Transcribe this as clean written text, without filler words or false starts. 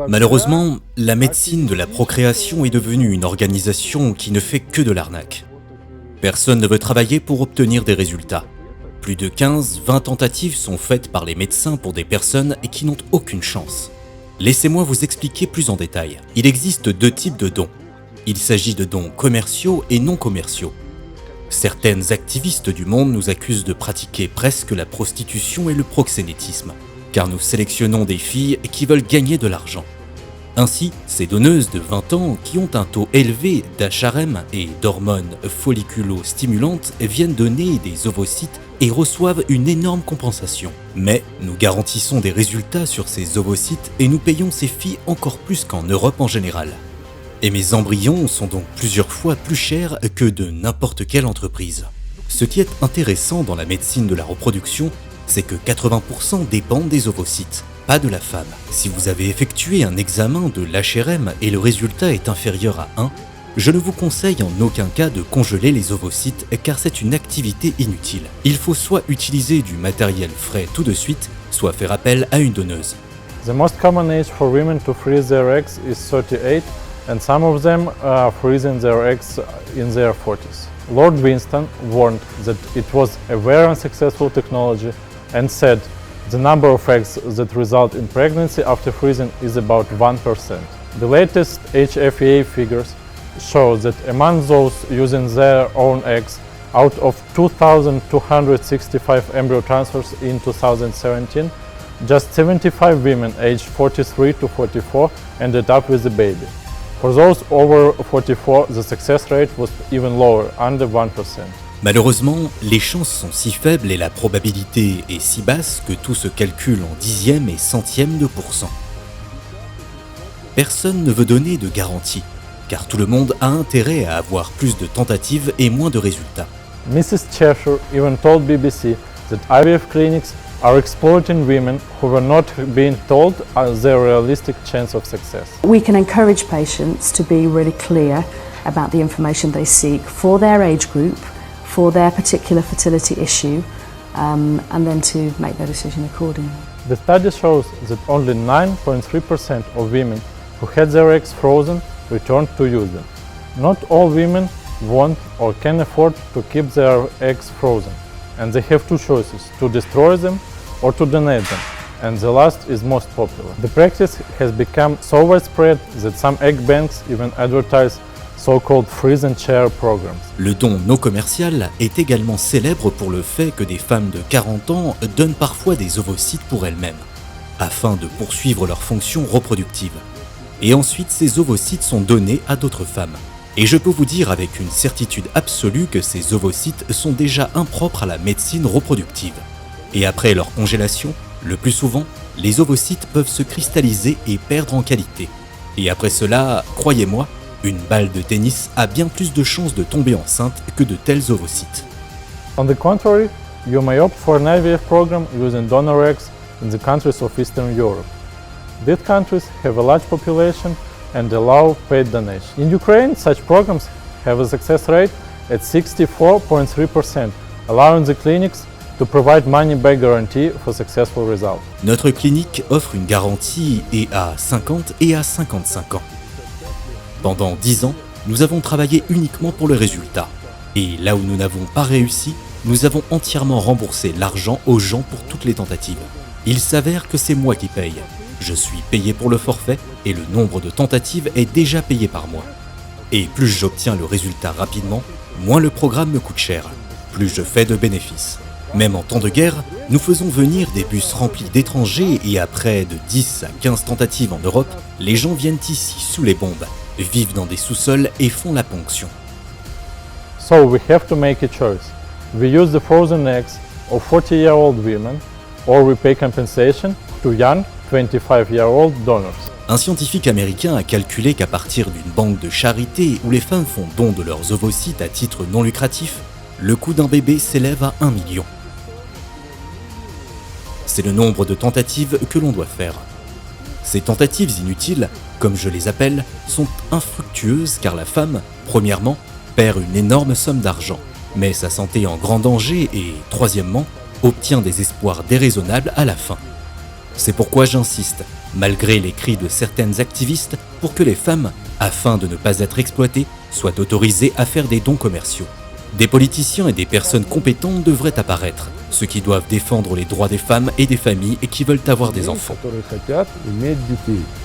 Malheureusement, la médecine de la procréation est devenue une organisation qui ne fait que de l'arnaque. Personne ne veut travailler pour obtenir des résultats. Plus de 15-20 tentatives sont faites par les médecins pour des personnes qui n'ont aucune chance. Laissez-moi vous expliquer plus en détail. Il existe deux types de dons. Il s'agit de dons commerciaux et non commerciaux. Certaines activistes du monde nous accusent de pratiquer presque la prostitution et le proxénétisme, car nous sélectionnons des filles qui veulent gagner de l'argent. Ainsi, ces donneuses de 20 ans qui ont un taux élevé d'HRM et d'hormones folliculo-stimulantes viennent donner des ovocytes et reçoivent une énorme compensation. Mais nous garantissons des résultats sur ces ovocytes et nous payons ces filles encore plus qu'en Europe en général. Et mes embryons sont donc plusieurs fois plus chers que de n'importe quelle entreprise. Ce qui est intéressant dans la médecine de la reproduction, c'est que 80% dépendent des ovocytes, pas de la femme. Si vous avez effectué un examen de l'HRM et le résultat est inférieur à 1, je ne vous conseille en aucun cas de congeler les ovocytes car c'est une activité inutile. Il faut soit utiliser du matériel frais tout de suite, soit faire appel à une donneuse. The most common age for women to freeze their eggs is 38, and some of them are freezing their eggs in their 40s. Lord Winston warned that it was a very unsuccessful technology and said the number of eggs that result in pregnancy after freezing is about 1%. The latest HFEA figures show that among those using their own eggs, out of 2,265 embryo transfers in 2017, just 75 women aged 43 to 44 ended up with a baby. For those over 44, the success rate was even lower, under 1%. Malheureusement, les chances sont si faibles et la probabilité est si basse que tout se calcule en dixièmes et centièmes de pourcent. Personne ne veut donner de garantie, car tout le monde a intérêt à avoir plus de tentatives et moins de résultats. Mrs. Cheshire even told BBC that IVF clinics are exploiting women who were not being told their realistic chance of success. We can encourage patients to be really clear about the information they seek for their age group, for their particular fertility issue, and then to make their decision accordingly. The study shows that only 9.3% of women who had their eggs frozen returned to use them. Not all women want or can afford to keep their eggs frozen, and they have two choices: to destroy them or to donate them, and the last is most popular. The practice has become so widespread that some egg banks even advertise so-called freeze and share programs. Le don non commercial est également célèbre pour le fait que des femmes de 40 ans donnent parfois des ovocytes pour elles-mêmes, afin de poursuivre leur fonction reproductive. Et ensuite, ces ovocytes sont donnés à d'autres femmes. Et je peux vous dire avec une certitude absolue que ces ovocytes sont déjà impropres à la médecine reproductive. Et après leur congélation, le plus souvent, les ovocytes peuvent se cristalliser et perdre en qualité. Et après cela, croyez-moi, une balle de tennis a bien plus de chances de tomber enceinte que de tels ovocytes. On the contrary, you may opt for an IVF program using donor eggs in the countries of Eastern Europe. These countries have a large population and allow paid donation. In Ukraine, such programs have a success rate at 64.3%, allowing the clinics to provide money-back guarantee for successful results. Notre clinique offre une garantie et à 50 et à 55 ans. Pendant 10 ans, nous avons travaillé uniquement pour le résultat. Et là où nous n'avons pas réussi, nous avons entièrement remboursé l'argent aux gens pour toutes les tentatives. Il s'avère que c'est moi qui paye. Je suis payé pour le forfait et le nombre de tentatives est déjà payé par mois. Et plus j'obtiens le résultat rapidement, moins le programme me coûte cher, plus je fais de bénéfices. Même en temps de guerre, nous faisons venir des bus remplis d'étrangers et après de 10 à 15 tentatives en Europe, les gens viennent ici sous les bombes, vivent dans des sous-sols et font la ponction. So we have to make a choice. We use the frozen eggs of 40-year-old women or we pay compensation to young 25-year-old donors. Un scientifique américain a calculé qu'à partir d'une banque de charité où les femmes font don de leurs ovocytes à titre non lucratif, le coût d'un bébé s'élève à 1 million. C'est le nombre de tentatives que l'on doit faire. Ces tentatives inutiles, comme je les appelle, sont infructueuses car la femme, premièrement, perd une énorme somme d'argent, met sa santé en grand danger et, troisièmement, obtient des espoirs déraisonnables à la fin. C'est pourquoi j'insiste, malgré les cris de certaines activistes, pour que les femmes, afin de ne pas être exploitées, soient autorisées à faire des dons commerciaux. Des politiciens et des personnes compétentes devraient apparaître, ceux qui doivent défendre les droits des femmes et des familles et qui veulent avoir des enfants. которые хотят иметь детей.